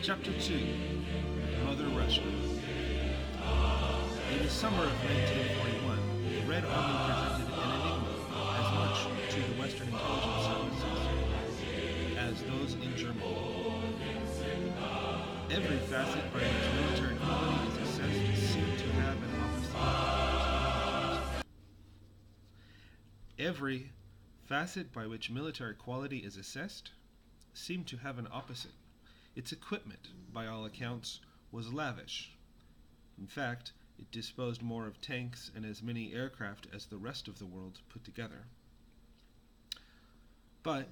Chapter 2 Mother Russia. In the summer of 1941, the Red Army presented an enigma as much to the Western intelligence services as those in Germany. Every facet by which military quality is assessed seemed to have an opposite. Every facet by which military quality is assessed seemed to have an opposite. Its equipment, by all accounts, was lavish. In fact, it disposed more of tanks and as many aircraft as the rest of the world put together. But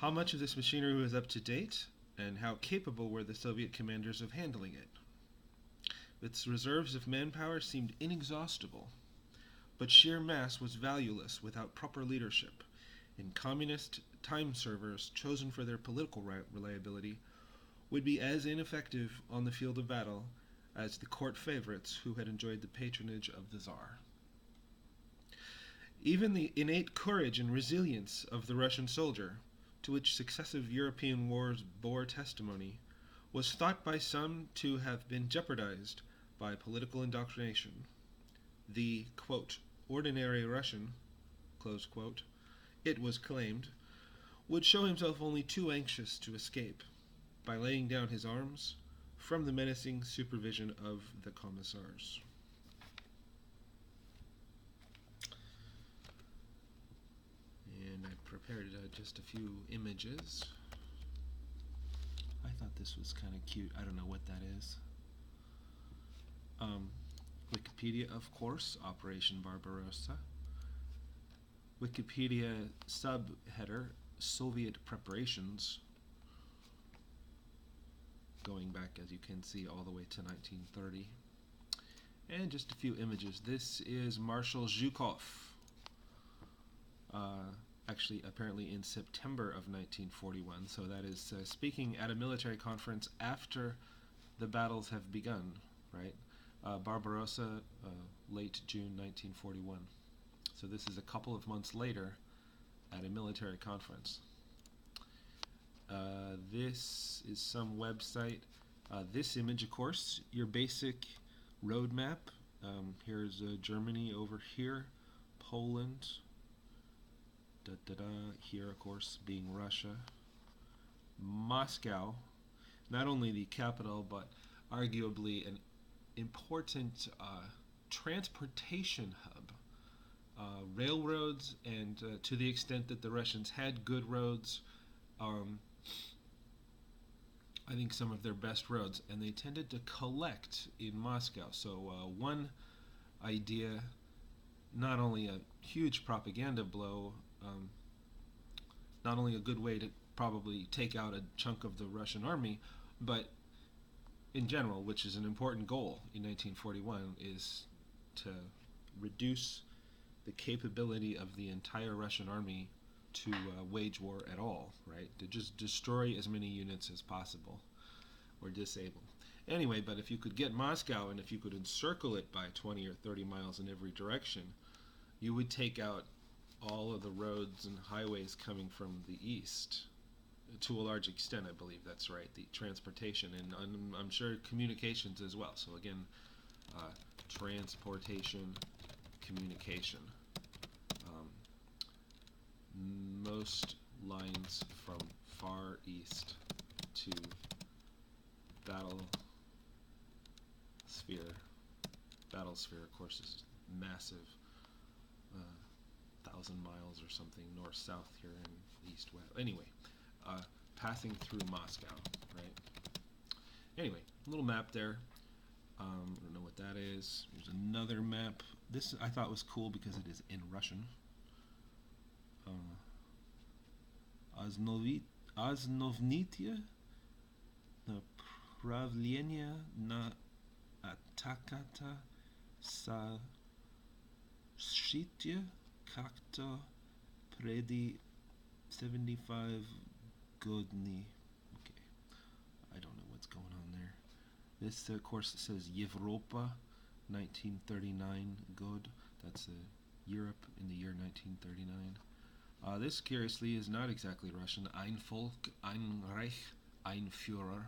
how much of this machinery was up to date, and how capable were the Soviet commanders of handling it? Its reserves of manpower seemed inexhaustible, but sheer mass was valueless without proper leadership, and communist time servers chosen for their political reliability would be as ineffective on the field of battle as the court favorites who had enjoyed the patronage of the Tsar. Even the innate courage and resilience of the Russian soldier, to which successive European wars bore testimony, was thought by some to have been jeopardized by political indoctrination. The, quote, ordinary Russian, close quote, it was claimed, would show himself only too anxious to escape by laying down his arms from the menacing supervision of the commissars. And I prepared just a few images. I thought this was kind of cute. I don't know what that is. Wikipedia, of course, Operation Barbarossa. Wikipedia subheader, Soviet preparations, going back, as you can see, all the way to 1930. And just a few images. This is Marshal Zhukov, actually apparently in September of 1941, so that is speaking at a military conference after the battles have begun, right? Barbarossa, late June 1941. So this is a couple of months later at a military conference. This is some website. This image, of course, your basic road map. Here's Germany over here, Poland, here, of course, being Russia. Moscow, not only the capital, but arguably an important transportation hub. Railroads, and to the extent that the Russians had good roads, I think some of their best roads, and they tended to collect in Moscow. So one idea, not only a huge propaganda blow, not only a good way to probably take out a chunk of the Russian army, but in general, which is an important goal in 1941, is to reduce the capability of the entire Russian army to wage war at all, right? To just destroy as many units as possible or disable. Anyway, but if you could get Moscow and if you could encircle it by 20 or 30 miles in every direction, you would take out all of the roads and highways coming from the east. To a large extent, I believe that's right, the transportation, and I'm sure communications as well. So again, transportation, communication. Most lines from far east to battle sphere. Battle sphere, of course, is massive, 1,000 miles or something north-south here in east-west. Anyway, passing through Moscow, right? Anyway, a little map there. I don't know what that is. There's another map. This I thought was cool because it is in Russian. Osnovnitia направление на атаката защите както преди 75 години. Okay, I don't know what's going on there. This, of course, says Европа 1939 God. That's Europe in the year 1939. This, curiously, is not exactly Russian. Ein Volk, ein Reich, ein Führer.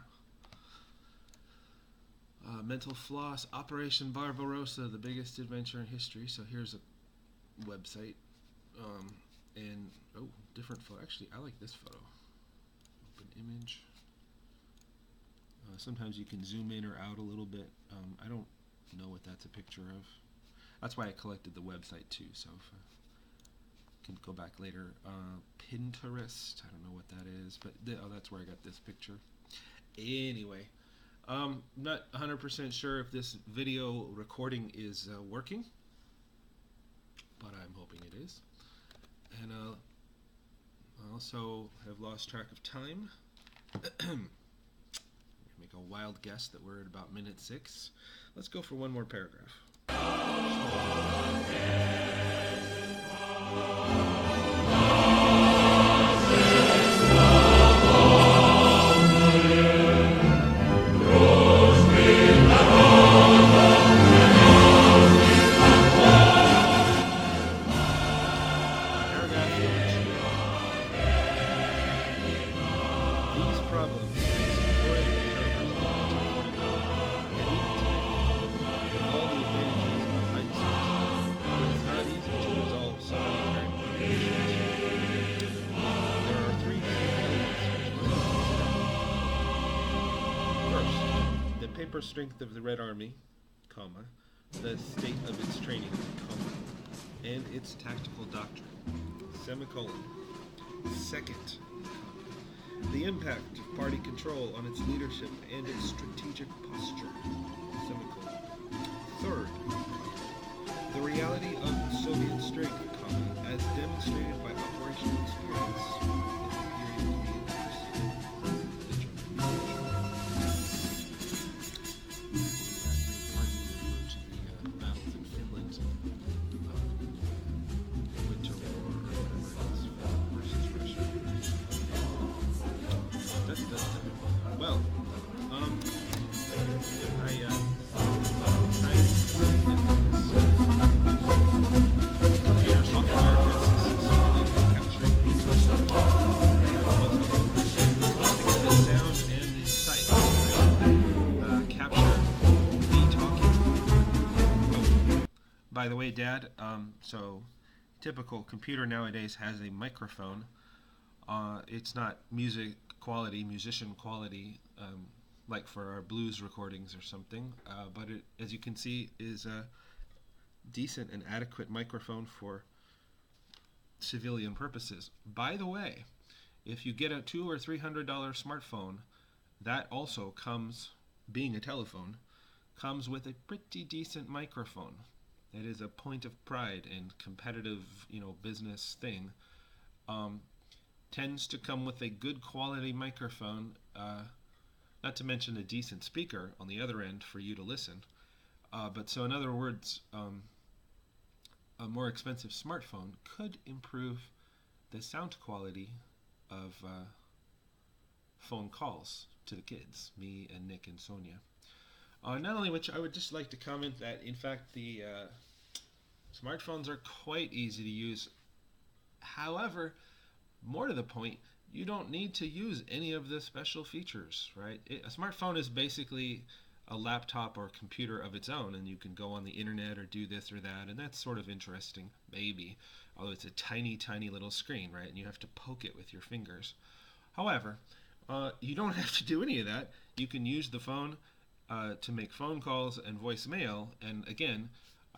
Mental Floss, Operation Barbarossa, the biggest adventure in history. So here's a website. And, different photo. Actually, I like this photo. Open image. Sometimes you can zoom in or out a little bit. I don't know what that's a picture of. That's why I collected the website too. So if I can go back later. Pinterest. I don't know what that is, but that's where I got this picture. Anyway, not 100% sure if this video recording is working, but I'm hoping it is. And I also have lost track of time. Make a wild guess that we're at about minute 6. Let's go for one more paragraph. Strength of the Red Army, comma, the state of its training, comma, and its tactical doctrine, semicolon. Second, the impact of party control on its leadership and its strategic posture, semicolon. Third, the reality of Soviet strength, comma, as demonstrated by operational experience in the period By the way, Dad, so typical computer nowadays has a microphone. It's not musician quality, like for our blues recordings or something, but it, as you can see, is a decent and adequate microphone for civilian purposes. By the way, if you get a $200 or $300 smartphone, that also comes, being a telephone, comes with a pretty decent microphone. It is a point of pride and competitive, business thing. Tends to come with a good quality microphone, not to mention a decent speaker on the other end for you to listen. But so in other words, a more expensive smartphone could improve the sound quality of phone calls to the kids, me and Nick and Sonia. Not only which, I would just like to comment that, in fact, the smartphones are quite easy to use. However, more to the point, you don't need to use any of the special features, right? A smartphone is basically a laptop or computer of its own, and you can go on the internet or do this or that, and that's sort of interesting, maybe. Although it's a tiny, tiny little screen, right? And you have to poke it with your fingers. However, you don't have to do any of that. You can use the phone to make phone calls and voicemail, and again,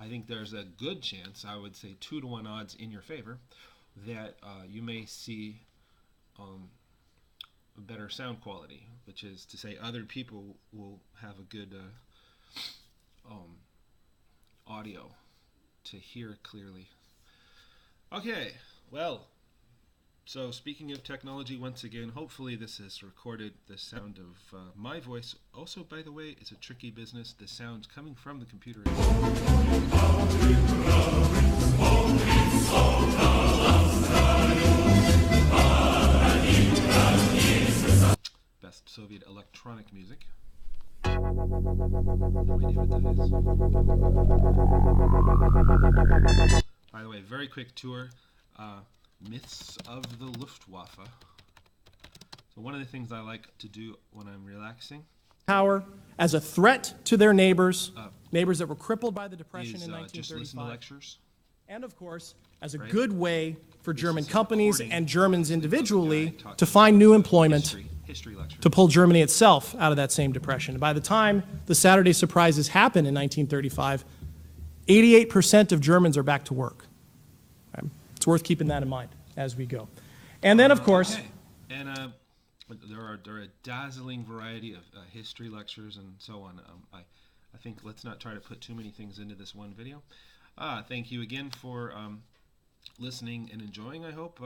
I think there's a good chance, I would say 2-to-1 odds in your favor, that you may see a better sound quality, which is to say other people will have a good audio to hear clearly. Okay, well, so speaking of technology, once again, hopefully this has recorded the sound of my voice. Also, by the way, it's a tricky business. The sound coming from the computer best Soviet electronic music. No idea what that is. By the way, very quick tour. Myths of the Luftwaffe. So one of the things I like to do when I'm relaxing power as a threat to their neighbors, neighbors that were crippled by the Depression in Just listen to 1935. lectures. And of course, as a Right. good way for German is a companies recording and Germans of the individually guy talking to find new employment History lecture. to pull Germany itself out of that same depression. By the time the Saturday surprises happened in 1935, 88% of Germans are back to work. Okay? It's worth keeping that in mind as we go. And then, of course, Okay. And there are a dazzling variety of history lectures and so on. I think let's not try to put too many things into this one video. Thank you again for listening and enjoying, I hope.